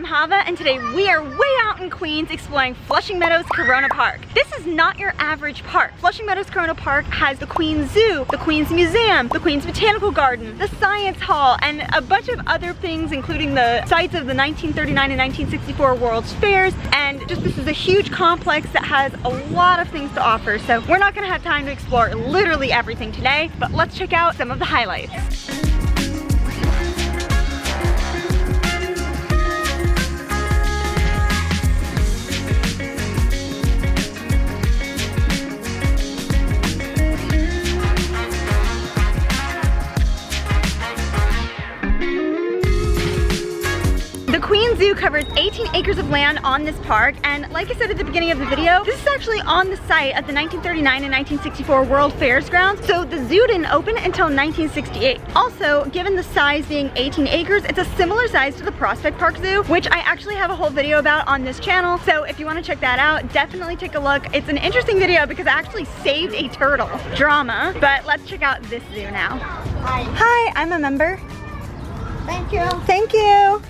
Hava, and today we are way out in Queens exploring Flushing Meadows-Corona Park. This is not your average park. Flushing Meadows-Corona Park has the Queens Zoo, the Queens Museum, the Queens Botanical Garden, the Science Hall, and a bunch of other things, including the sites of the 1939 and 1964 World's Fairs. And just this is a huge complex that has a lot of things to offer. So we're not gonna have time to explore literally everything today, but let's check out some of the highlights. The Queens Zoo covers 18 acres of land on this park, and like I said at the beginning of the video, this is actually on the site of the 1939 and 1964 World Fairs grounds, so the zoo didn't open until 1968. Also, given the size being 18 acres, it's a similar size to the Prospect Park Zoo, which I actually have a whole video about on this channel, so if you want to check that out, definitely take a look. It's an interesting video because I actually saved a turtle. Drama, but let's check out this zoo now. Hi. Hi, I'm a member. Thank you. Thank you.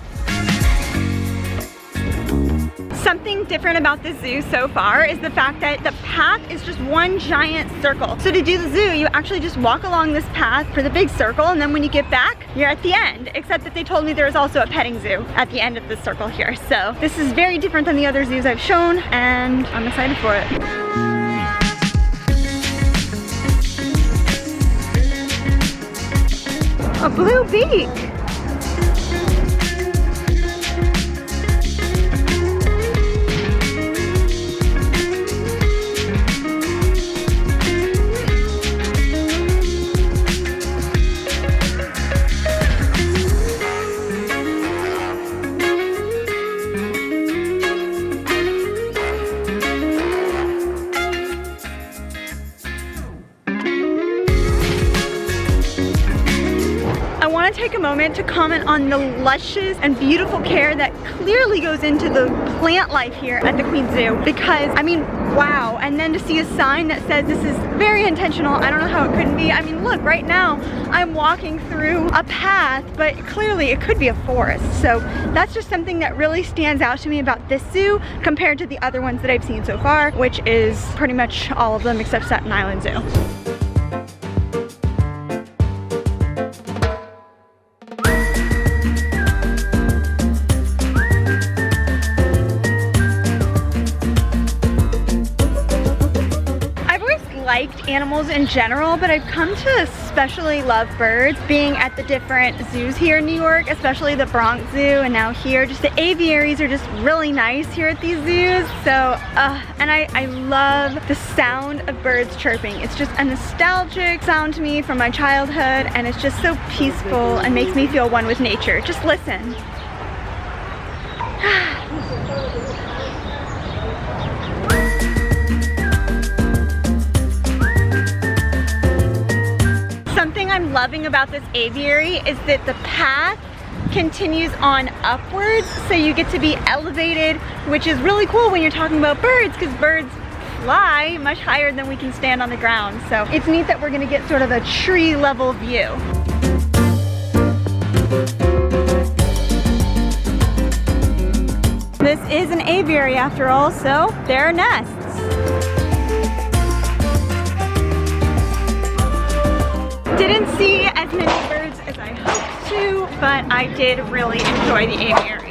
Something different about this zoo so far is the fact that the path is just one giant circle. So to do the zoo, you actually just walk along this path for the big circle, and then when you get back, you're at the end. Except that they told me there is also a petting zoo at the end of this circle here. So this is very different than the other zoos I've shown, and I'm excited for it. A blue beak. Take a moment to comment on the luscious and beautiful care that clearly goes into the plant life here at the Queens Zoo, because I mean, wow. And then to see a sign that says this is very intentional, I don't know how it couldn't be. I mean, look, right now I'm walking through a path, but clearly it could be a forest. So that's just something that really stands out to me about this zoo compared to the other ones that I've seen so far, which is pretty much all of them except Staten Island Zoo. Liked animals in general, but I've come to especially love birds. Being at the different zoos here in New York, especially the Bronx Zoo and now here, just the aviaries are just really nice here at these zoos. So, and I love the sound of birds chirping. It's just a nostalgic sound to me from my childhood, and it's just so peaceful and makes me feel one with nature. Just listen. Something I'm loving about this aviary is that the path continues on upwards, so you get to be elevated, which is really cool when you're talking about birds, because birds fly much higher than we can stand on the ground. So it's neat that we're gonna get sort of a tree level view. This is an aviary after all, so there are nests. Didn't see as many birds as I hoped to, but I did really enjoy the aviary.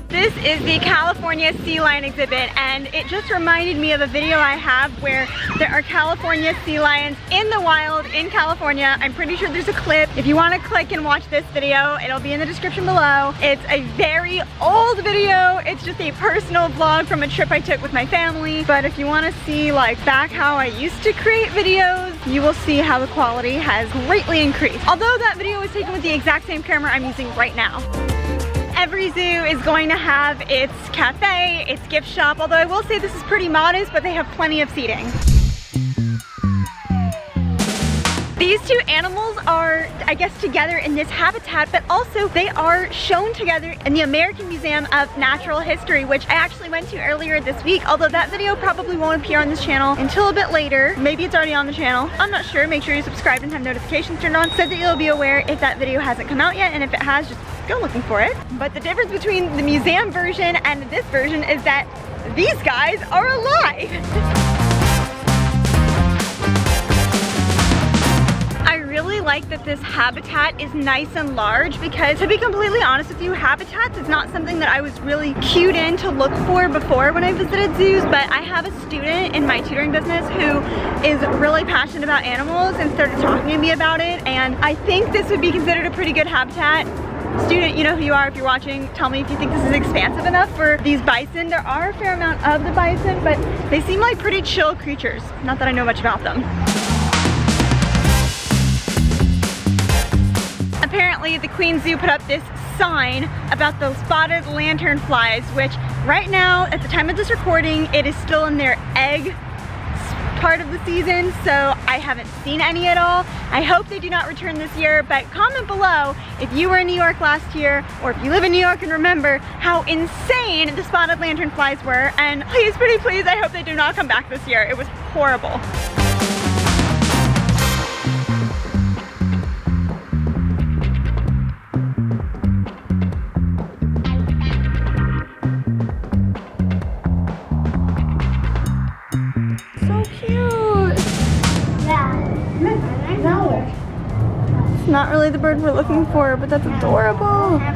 This is the California sea lion exhibit, and it just reminded me of a video I have where there are California sea lions in the wild in California. I'm pretty sure there's a clip. If you want to click and watch this video, it'll be in the description below. It's a very old video. It's just a personal vlog from a trip I took with my family. But if you want to see like back how I used to create videos, you will see how the quality has greatly increased. Although that video was taken with the exact same camera I'm using right now. Every zoo is going to have its cafe, its gift shop, although I will say this is pretty modest, but they have plenty of seating. These two animals are, I guess, together in this habitat, but also they are shown together in the American Museum of Natural History, which I actually went to earlier this week, although that video probably won't appear on this channel until a bit later. Maybe it's already on the channel. I'm not sure. Make sure you subscribe and have notifications turned on so that you'll be aware if that video hasn't come out yet, and if it has, just go looking for it. But the difference between the museum version and this version is that these guys are alive. I really like that this habitat is nice and large because, to be completely honest with you, habitats is not something that I was really cued in to look for before when I visited zoos, but I have a student in my tutoring business who is really passionate about animals and started talking to me about it, and I think this would be considered a pretty good habitat. Student, you know who you are if you're watching. Tell me if you think this is expansive enough for these bison. There are a fair amount of the bison, but they seem like pretty chill creatures. Not that I know much about them. Apparently, the Queens Zoo put up this sign about those spotted lanternflies, which right now, at the time of this recording, it is still in their egg part of the season, so I haven't seen any at all. I hope they do not return this year, but comment below if you were in New York last year, or if you live in New York and remember how insane the spotted lanternflies were, and please, pretty please, I hope they do not come back this year. It was horrible. Not really the bird we're looking for, but that's adorable. Now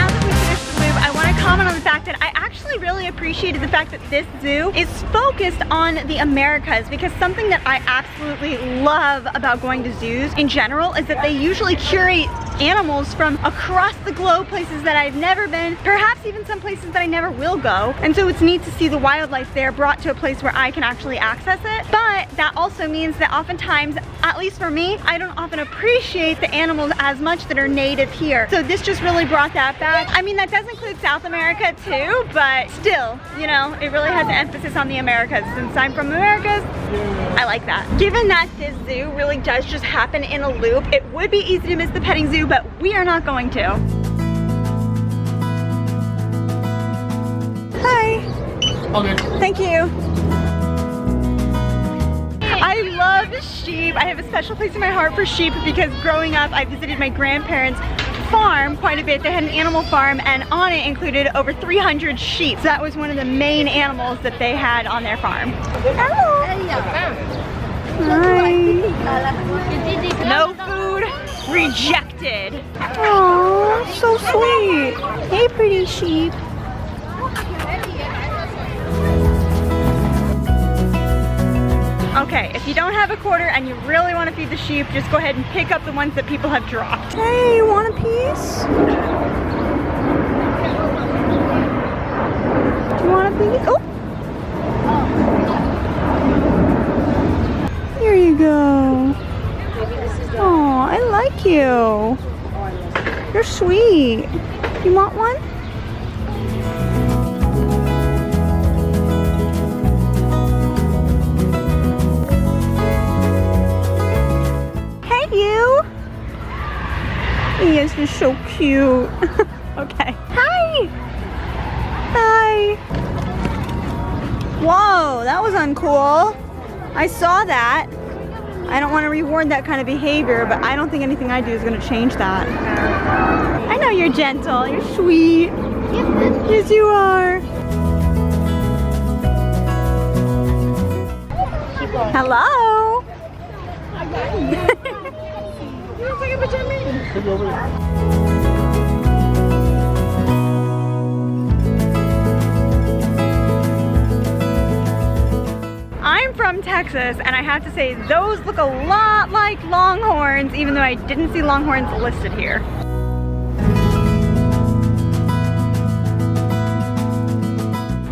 that we finished the move, I want to comment on the fact that I actually really appreciated the fact that this zoo is focused on the Americas, because something that I absolutely love about going to zoos in general is that they usually curate animals from across the globe, places that I've never been, perhaps even some places that I never will go. And so it's neat to see the wildlife there brought to a place where I can actually access it. But that also means that oftentimes, at least for me, I don't often appreciate the animals as much that are native here. So this just really brought that back. I mean, that does include South America too, but still, you know, it really has an emphasis on the Americas. Since I'm from Americas, I like that. Given that this zoo really does just happen in a loop, it would be easy to miss the petting zoo, but we are not going to. Hi. Okay. Thank you. I love sheep. I have a special place in my heart for sheep because growing up I visited my grandparents' farm quite a bit. They had an animal farm, and on it included over 300 sheep. So that was one of the main animals that they had on their farm. Hello. Hi. No food. Rejected. Aww, so sweet. Hey, pretty sheep. Okay, if you don't have a quarter and you really want to feed the sheep, just go ahead and pick up the ones that people have dropped. Hey, you want a piece? Do you want a piece? Oh! Here you go. Oh, I like you. You're sweet. You want one? Hey, you. Yes, you're so cute. Okay. Hi. Hi. Whoa, that was uncool. I saw that. I don't want to reward that kind of behavior, but I don't think anything I do is going to change that. I know you're gentle, you're sweet. Yes, you are. Hello. You want to take a picture of me? Take over there. I'm from Texas, and I have to say those look a lot like longhorns, even though I didn't see longhorns listed here.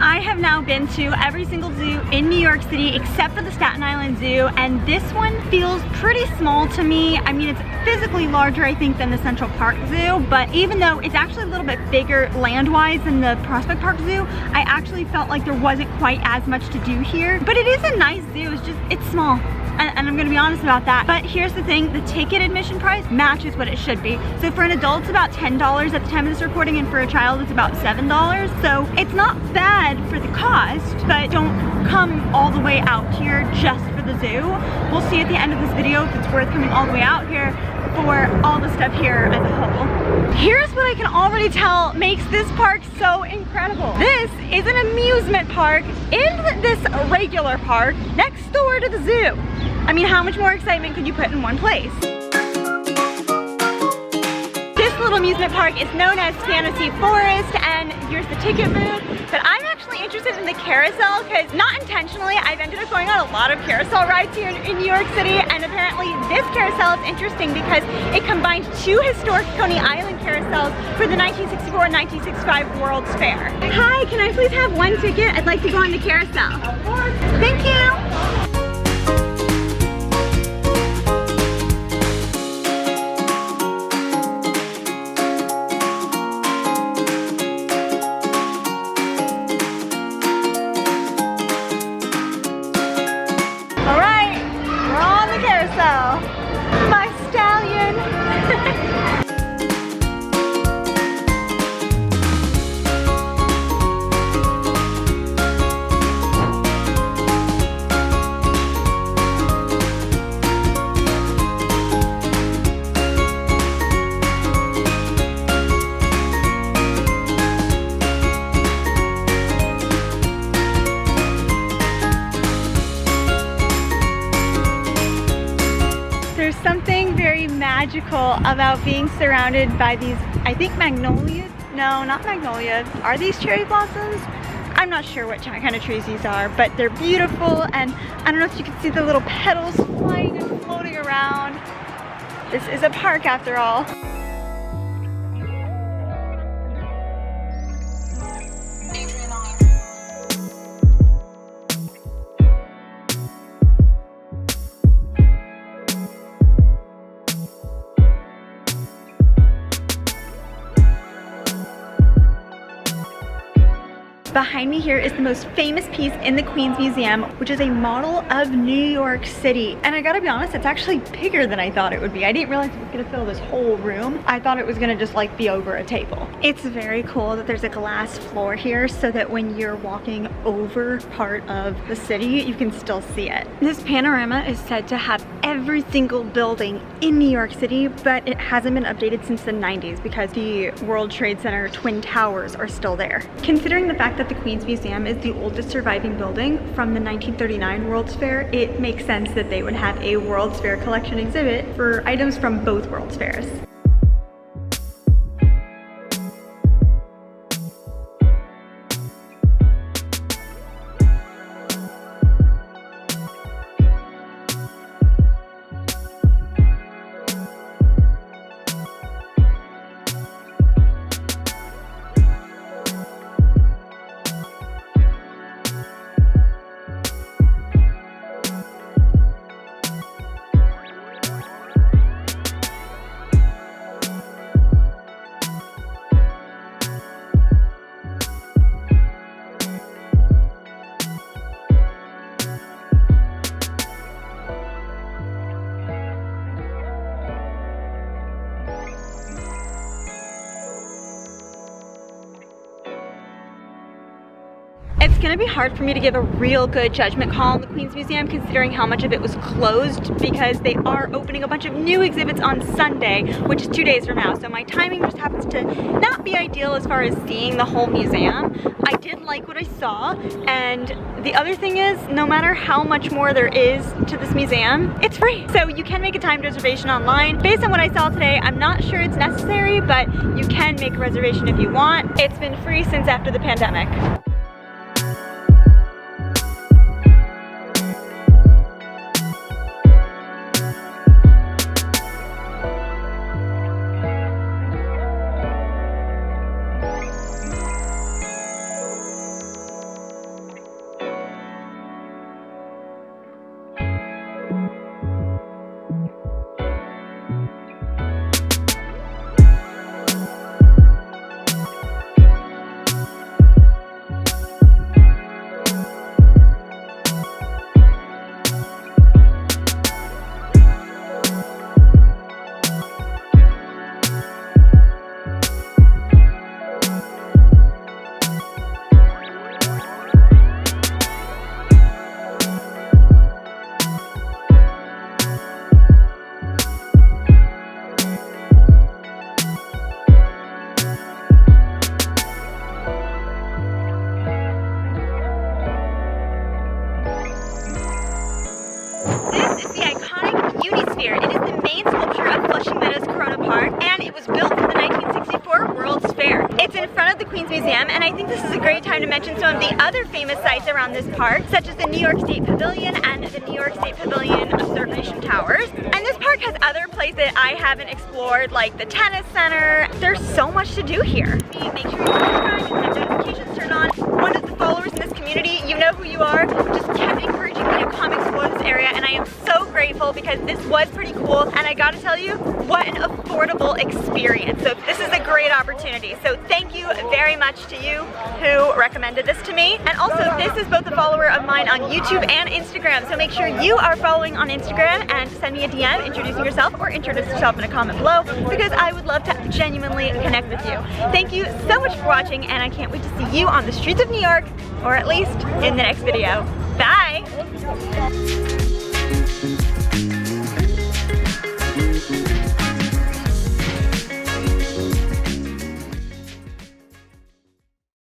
I have now now been to every single zoo in New York City except for the Staten Island Zoo, and this one feels pretty small to me. I mean, it's physically larger, I think, than the Central Park Zoo, but even though it's actually a little bit bigger land-wise than the Prospect Park Zoo, I actually felt like there wasn't quite as much to do here. But it is a nice zoo, it's small. And I'm gonna be honest about that. But here's the thing, the ticket admission price matches what it should be. So for an adult, it's about $10 at the time of this recording, and for a child, it's about $7. So it's not bad for the cost, but don't come all the way out here just for the zoo. We'll see at the end of this video if it's worth coming all the way out here for all the stuff here as a whole. Here's what I can already tell makes this park so incredible. This is an amusement park in this regular park next door to the zoo. I mean, how much more excitement could you put in one place? This little amusement park is known as Fantasy Forest, and here's the ticket booth. But I'm actually interested in the carousel because, not intentionally, I've ended up going on a lot of carousel rides here in New York City, and apparently this carousel is interesting because it combined two historic Coney Island carousels for the 1964 and 1965 World's Fair. Hi, can I please have one ticket? I'd like to go on the carousel. Of course. Thank you. My stallion. There's something very magical about being surrounded by these, I think, magnolias? No, not magnolias. Are these cherry blossoms? I'm not sure what kind of trees these are, but they're beautiful, and I don't know if you can see the little petals flying and floating around. This is a park after all. Behind me here is the most famous piece in the Queens Museum, which is a model of New York City. And I gotta be honest, it's actually bigger than I thought it would be. I didn't realize it was gonna fill this whole room. I thought it was gonna just like be over a table. It's very cool that there's a glass floor here so that when you're walking over part of the city, you can still see it. This panorama is said to have every single building in New York City, but it hasn't been updated since the 90s because the World Trade Center Twin Towers are still there. Considering the fact that the Queens Museum is the oldest surviving building from the 1939 World's Fair, it makes sense that they would have a World's Fair collection exhibit for items from both World's Fairs. It's gonna be hard for me to give a real good judgment call on the Queens Museum considering how much of it was closed because they are opening a bunch of new exhibits on Sunday, which is 2 days from now. So my timing just happens to not be ideal as far as seeing the whole museum. I did like what I saw, and the other thing is, no matter how much more there is to this museum, it's free. So you can make a timed reservation online. Based on what I saw today, I'm not sure it's necessary, but you can make a reservation if you want. It's been free since after the pandemic. great time to mention some of the other famous sites around this park, such as the New York State Pavilion and the New York State Pavilion Observation Towers. And this park has other places that I haven't explored, like the tennis center. There's so much to do here. Make sure you subscribe and have notifications turned on. One of the followers in this community, you know who you are, just kept encouraging me to come explore this area, and I am so grateful because this was pretty cool, and I gotta tell you, what an affordable experience. So this is a great opportunity. So thank you very much to you who recommended this to me. And also, this is both a follower of mine on YouTube and Instagram, so make sure you are following on Instagram and send me a DM introducing yourself or introduce yourself in a comment below, because I would love to genuinely connect with you. Thank you so much for watching, and I can't wait to see you on the streets of New York, or at least in the next video. Bye!